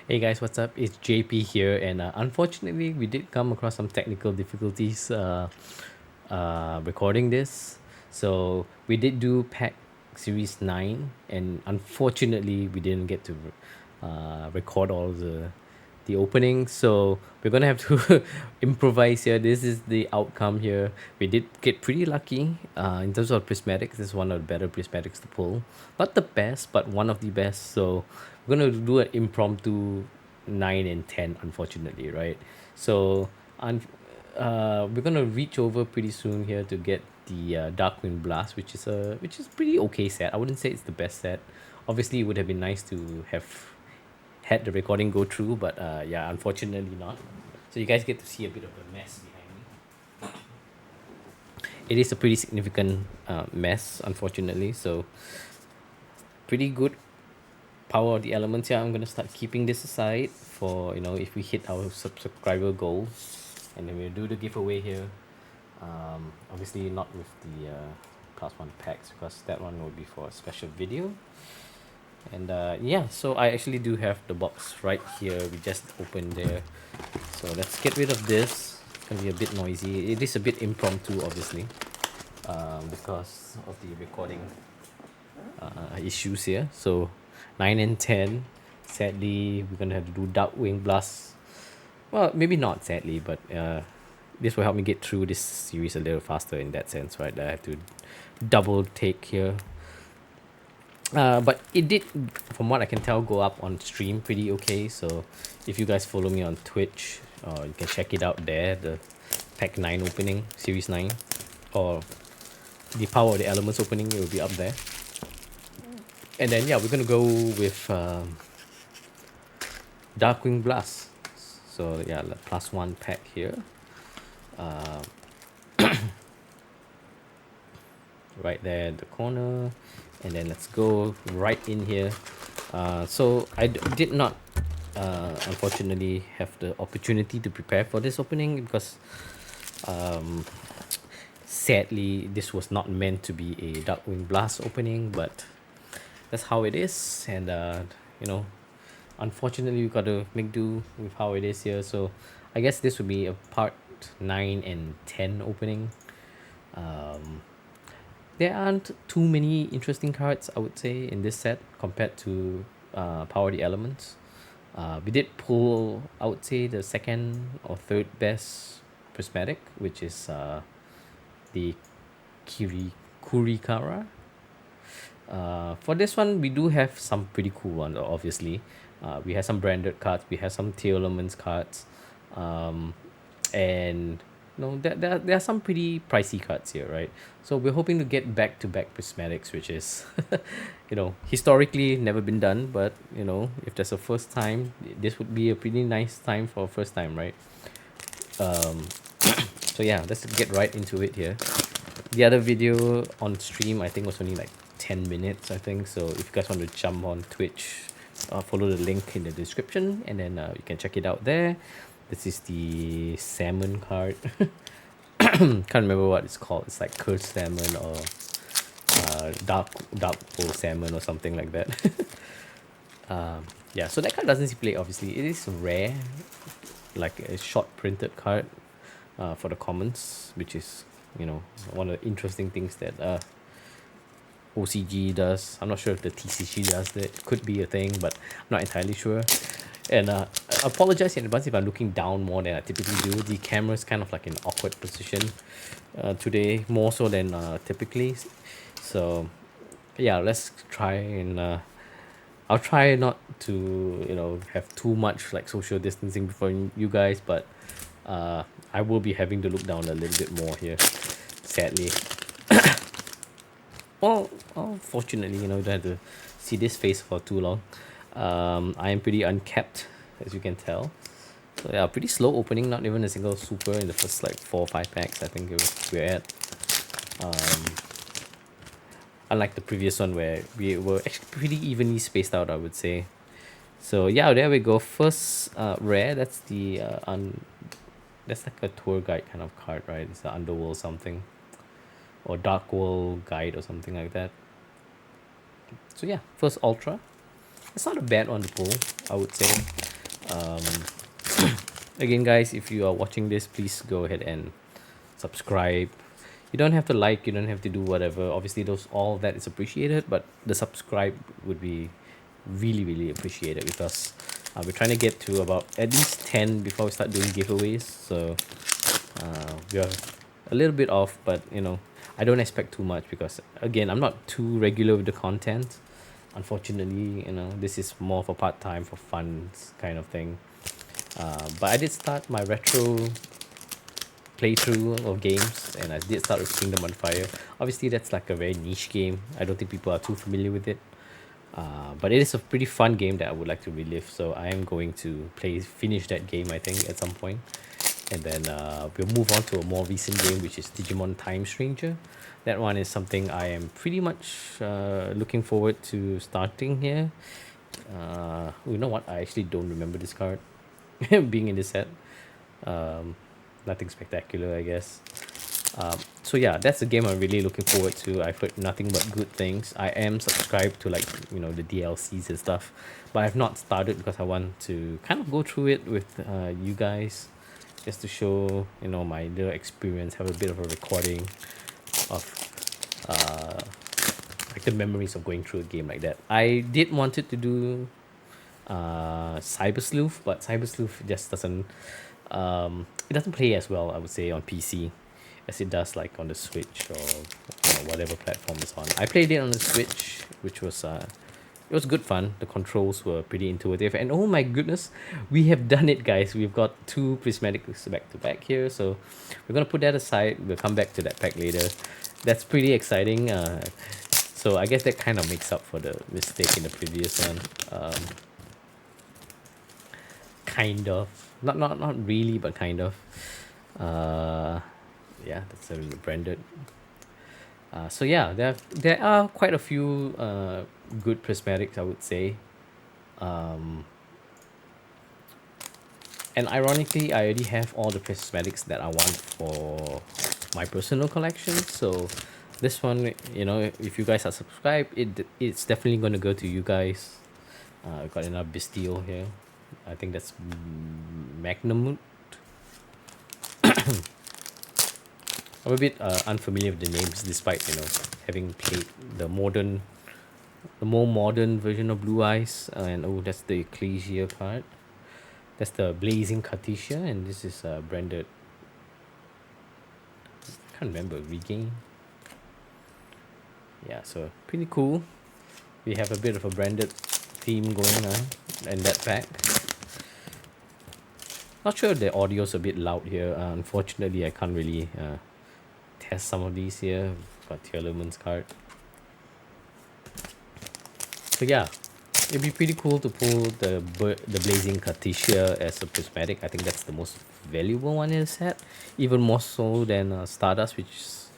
Hey guys, what's up? It's JP here, and unfortunately, we did come across some technical difficulties recording this. So we did do pack series 9, and unfortunately, we didn't get to record all the opening. So we're gonna have to improvise here. This is the outcome here. We did get pretty lucky in terms of prismatics. This is one of the better prismatics to pull, not the best, but one of the best. So we're gonna do an impromptu 9 and 10, unfortunately, right? So un- we're gonna reach over pretty soon here to get the Darkwing Blast, which is pretty okay set. I wouldn't say it's the best set. Obviously, it would have been nice to have had the recording go through, but yeah, unfortunately not. So you guys get to see a bit of a mess behind me. It is a pretty significant mess, unfortunately. So pretty good power of the elements here. I'm gonna start keeping this aside for if we hit our subscriber goal, and then we'll do the giveaway here. Obviously not with the +1 packs because that one will be for a special video. And yeah, so I actually do have the box right here. We just opened there. So let's get rid of this. It's gonna be a bit noisy. It is a bit impromptu, obviously, because of the recording issues here. So 9 and 10. Sadly, we're gonna have to do Darkwing Blast. Well, maybe not sadly, but this will help me get through this series a little faster in that sense, right? I have to double take here. But it did, from what I can tell, go up on stream pretty okay. So if you guys follow me on Twitch, you can check it out there. The Pack 9 opening, Series 9, or the Power of the Elements opening, it will be up there. And then yeah, we're gonna go with Darkwing Blast. So yeah, the +1 pack here. Right there in the corner, and then let's go right in here. So I did not unfortunately have the opportunity to prepare for this opening because sadly this was not meant to be a Darkwing Blast opening, but that's how it is. And you know unfortunately we got to make do with how it is here. So I guess this would be a part 9 and 10 opening. There aren't too many interesting cards, I would say, in this set compared to Power the Elements. We did pull, I would say, the second or third best prismatic, which is the Kurikara. For this one, we do have some pretty cool ones, obviously. We have some branded cards, we have some Teal Elements cards, and there are some pretty pricey cards here, right? So we're hoping to get back-to-back prismatics, which is historically never been done, but if there's a first time, this would be a pretty nice time for a first time, right? So yeah, let's get right into it here. The other video on stream, I think, was only like 10 minutes, I think. So if you guys want to jump on Twitch, follow the link in the description, and then you can check it out there. This is the salmon card. Can't remember what it's called. It's like cursed salmon or dark bull salmon or something like that. Yeah, so that card doesn't play, obviously. It is rare, like a short printed card for the commons, which is one of the interesting things that OCG does. I'm not sure if the TCG does that. Could be a thing, but I'm not entirely sure. And I apologize in advance if I'm looking down more than I typically do. The camera's kind of like in awkward position today, more so than typically. So yeah, let's try and I'll try not to have too much like social distancing before you guys, but I will be having to look down a little bit more here, sadly. Well, fortunately, you don't have to see this face for too long. I am pretty uncapped, as you can tell. So yeah, pretty slow opening. Not even a single super in the first like 4 or 5 packs. I think we're at. Unlike the previous one where we were actually pretty evenly spaced out, I would say. So yeah, there we go. First rare. That's the that's like a tour guide kind of card, right? It's the Underworld something, or Dark World Guide or something like that. So yeah, first Ultra. It's not a bad one to pull, I would say. Again, guys, if you are watching this, please go ahead and subscribe. You don't have to like, you don't have to do whatever. Obviously, those all that is appreciated, but the subscribe would be really, really appreciated because we're trying to get to about at least 10 before we start doing giveaways. So we are a little bit off, but I don't expect too much because again, I'm not too regular with the content. Unfortunately, this is more of a part time for fun kind of thing. But I did start my retro playthrough of games, and I did start with Kingdom on Fire. Obviously, that's like a very niche game. I don't think people are too familiar with it. But it is a pretty fun game that I would like to relive. So I am going to finish that game, I think, at some point. And then we'll move on to a more recent game, which is Digimon Time Stranger. That one is something I am pretty much looking forward to starting here. You know what? I actually don't remember this card being in this set. Um, Nothing spectacular, I guess. So yeah, that's a game I'm really looking forward to. I've heard nothing but good things. I am subscribed to like the DLCs and stuff, but I've not started because I want to kind of go through it with you guys, just to show my little experience, have a bit of a recording of uh, like the memories of going through a game like that. I did wanted to do Cyber Sleuth, but Cyber Sleuth just doesn't it doesn't play as well, I would say, on PC as it does like on the Switch or whatever platform it's on. I played it on the Switch, which was it was good fun. The controls were pretty intuitive, and oh my goodness, we have done it, guys. We've got two prismatics back to back here, so we're gonna put that aside. We'll come back to that pack later. That's pretty exciting. So I guess that kind of makes up for the mistake in the previous one. Kind of, not really, but kind of. Uh, yeah, that's a branded. So yeah, there are quite a few good prismatics, I would say. Um, and ironically, I already have all the prismatics that I want for my personal collection. So this one, if you guys are subscribed, it's definitely gonna go to you guys. I've got another Bestial here. I think that's Magnum. I'm a bit unfamiliar with the names, despite having played the more modern version of Blue Eyes. And oh, that's the Ecclesia card. That's the Blazing Katisha, and this is branded. I can't remember, Regain. Yeah, so pretty cool. We have a bit of a branded theme going on in that pack. Not sure if the audio's a bit loud here. Unfortunately, I can't really test some of these here. Got the Elements card. So yeah, it'd be pretty cool to pull the Blazing Katisha as a prismatic. I think that's the most valuable one in the set, even more so than Stardust, which is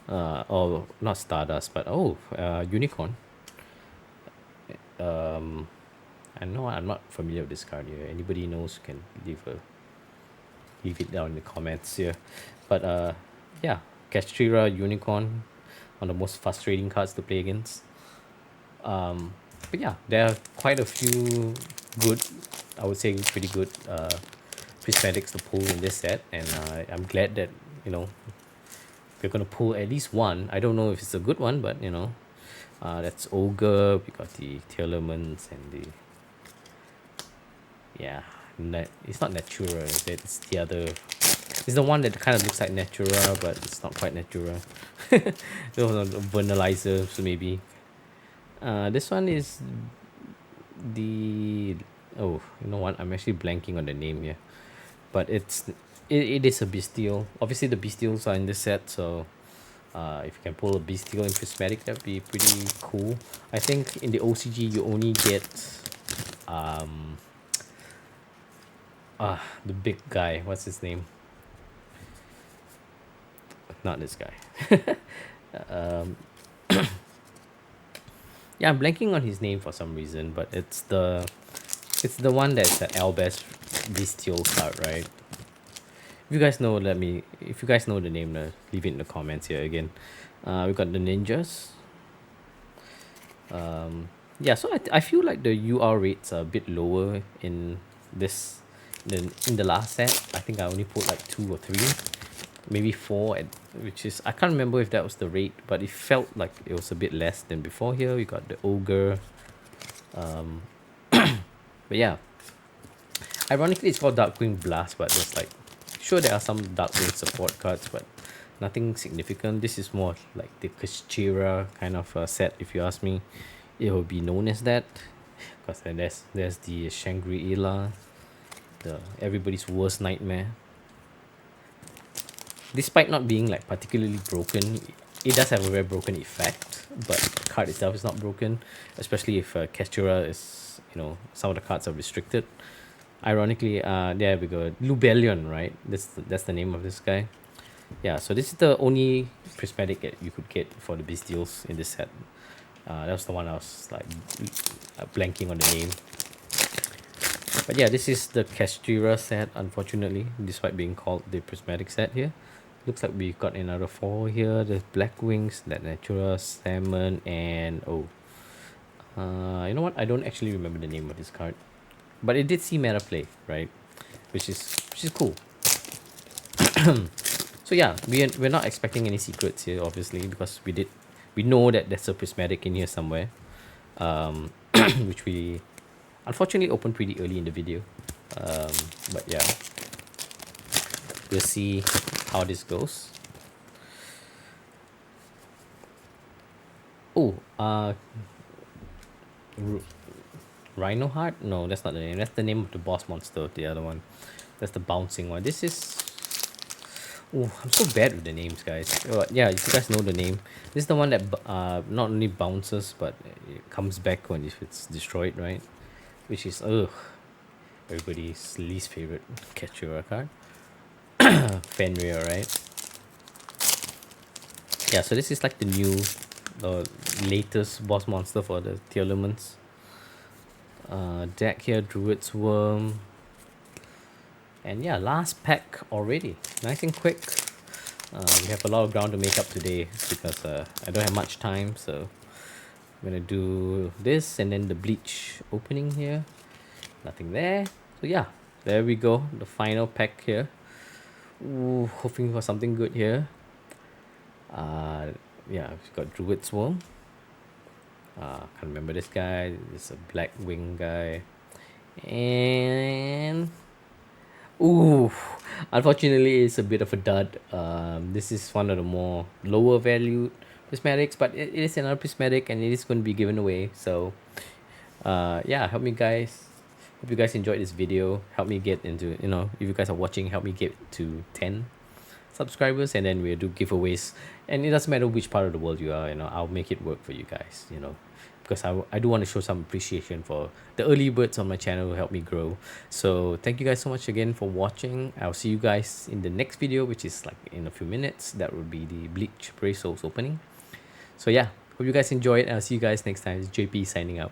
or not Stardust, but Unicorn. I know I'm not familiar with this card here. Anybody knows can leave it down in the comments here. But yeah, Castrira Unicorn, one of the most frustrating cards to play against. But yeah, there are quite a few good, I would say pretty good prismatics to pull in this set, and I'm glad that we're gonna pull at least one. I don't know if it's a good one, but that's Ogre. We got the Telements and the yeah, it's not Natura. It's the other. It's the one that kind of looks like Natura, but it's not quite Natura. Those are Vernalizer, so maybe. This one is the oh, you know what? I'm actually blanking on the name here, but it is a Bestial. Obviously, the Bestials are in this set, so if you can pull a Bestial in prismatic, that'd be pretty cool. I think in the OCG you only get um the big guy. What's his name? Not this guy. um, yeah, I'm blanking on his name for some reason, but it's the one that's the Albest Bestial card, right? If you guys know, if you guys know the name, leave it in the comments here again. We got the ninjas. Yeah, so I feel like the UR rates are a bit lower in this. Then in the last set, I think I only put like 2 or 3, maybe 4, which is, I can't remember if that was the rate, but it felt like it was a bit less than before. Here we got the ogre, but yeah, ironically it's called Darkwing Blast, but there's like, sure there are some Darkwing support cards, but nothing significant. This is more like the Kashira kind of set, if you ask me. It will be known as that, because then there's the Shangri-La, the everybody's worst nightmare. Despite not being like particularly broken, it does have a very broken effect, but the card itself is not broken, especially if Kestura is, some of the cards are restricted. Ironically, there we go, Lubellion, right? That's the name of this guy. Yeah, so this is the only prismatic that you could get for the Bestials in this set. That was the one I was like blanking on the name. But yeah, this is the Kestura set, unfortunately, despite being called the prismatic set here. Looks like we've got another 4 here. There's Black Wings, that Natura, Salmon, and you know what? I don't actually remember the name of this card, but it did see meta play, right? Which is cool. So yeah, we're not expecting any secrets here, obviously, because we know that there's a prismatic in here somewhere, which we unfortunately opened pretty early in the video. But yeah, we'll see how this goes. Oh, Rhino Heart? No, that's not the name. That's the name of the boss monster. The other one, that's the bouncing one. This is. Oh, I'm so bad with the names, guys. Yeah, if you guys know the name, this is the one that not only bounces but it comes back when if it's destroyed, right? Which is everybody's least favorite Catchura card. Fenrir, right? Yeah, so this is like the latest boss monster for the Elements. Deck here, Druid's Worm. And yeah, last pack already. Nice and quick. We have a lot of ground to make up today because I don't have much time. So I'm going to do this and then the Bleach opening here. Nothing there. So yeah, there we go. The final pack here. Ooh, hoping for something good here. Yeah, we've got Druid's Worm. Can't remember this guy. This is a Black Wing guy. And ooh, unfortunately, it's a bit of a dud. This is one of the more lower valued prismatics, but it is another prismatic and it is going to be given away. So, yeah, help me guys. Hope you guys enjoyed this video. Help me get into, if you guys are watching, help me get to 10 subscribers, and then we'll do giveaways. And it doesn't matter which part of the world you are, I'll make it work for you guys, because I do want to show some appreciation for the early birds on my channel who help me grow. So thank you guys so much again for watching. I'll see you guys in the next video, which is like in a few minutes. That would be the Bleach Brave Souls opening. So yeah, hope you guys enjoyed, and I'll see you guys next time. It's JP signing out.